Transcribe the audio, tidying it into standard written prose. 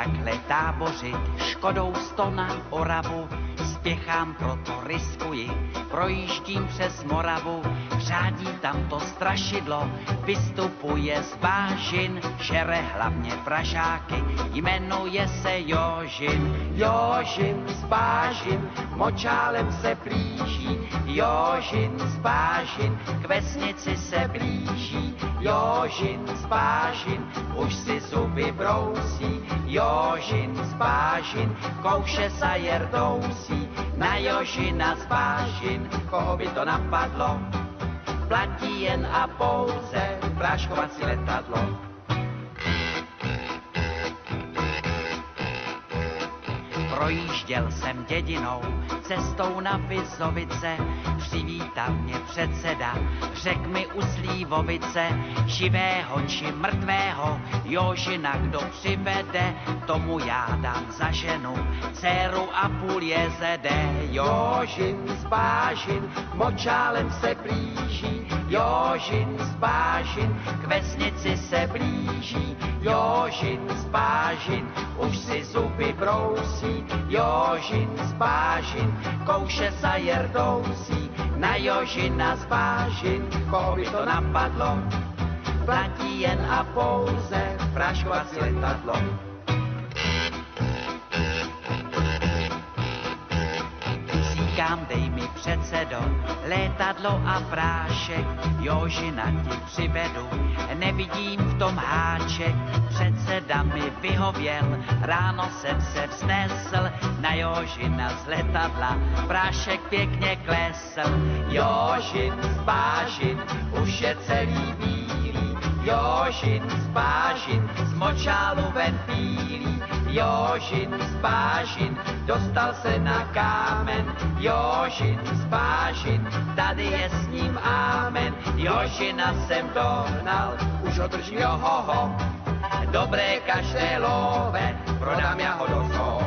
takhle tábořit, škodou 100 na Oravu, spěchám, proto riskuji, projíždím přes Moravu, řádí tam to strašidlo, vystupuje z bážin, žere hlavně pražáky, jmenuje se Jožin. Jožin z bážin, močálem se blíží, Jožin z bážin, k vesnici se blíží, Jožin z bážin, už si zuby brousí, Jožin z bážin, kouše za jerdousí, na Jožina z bážin, koho by to napadlo, platí jen a pouze práškovací letadlo. Projížděl jsem dědinou, cestou na Vizovice, přivítal mě předseda, řek mi u Slívovice, živého či mrtvého, Jožina kdo přivede, tomu já dám za ženu, dceru a půl jezede. Jožin z bážin, močálem se blíží, Jožin z bážin, k vesnici se blíží, Jožin z bážin, už si zuby brousí, Jožin z bážin, kouše za jerdousí, na Jožina z bážin, koho by to napadlo, platí jen a pouze práškovací letadlo. Říkám, dej mi předsedo, létadlo a prášek, Jožina ti přivedu, nevidím v tom háček, předseda mi vyhověl, ráno jsem se vznesl, na Jožina z letadla, prášek pěkně klesl. Jožin z bážin, už je celý bílý, Jožin z bážin, z močálu ven pílí, Jožin z bážin, dostal se na kámen, Jožin z bážin, tady je s ním ámen, Jožina jsem dohnal, už ho držím johoho, dobré každé love, prodám já ho do zoo.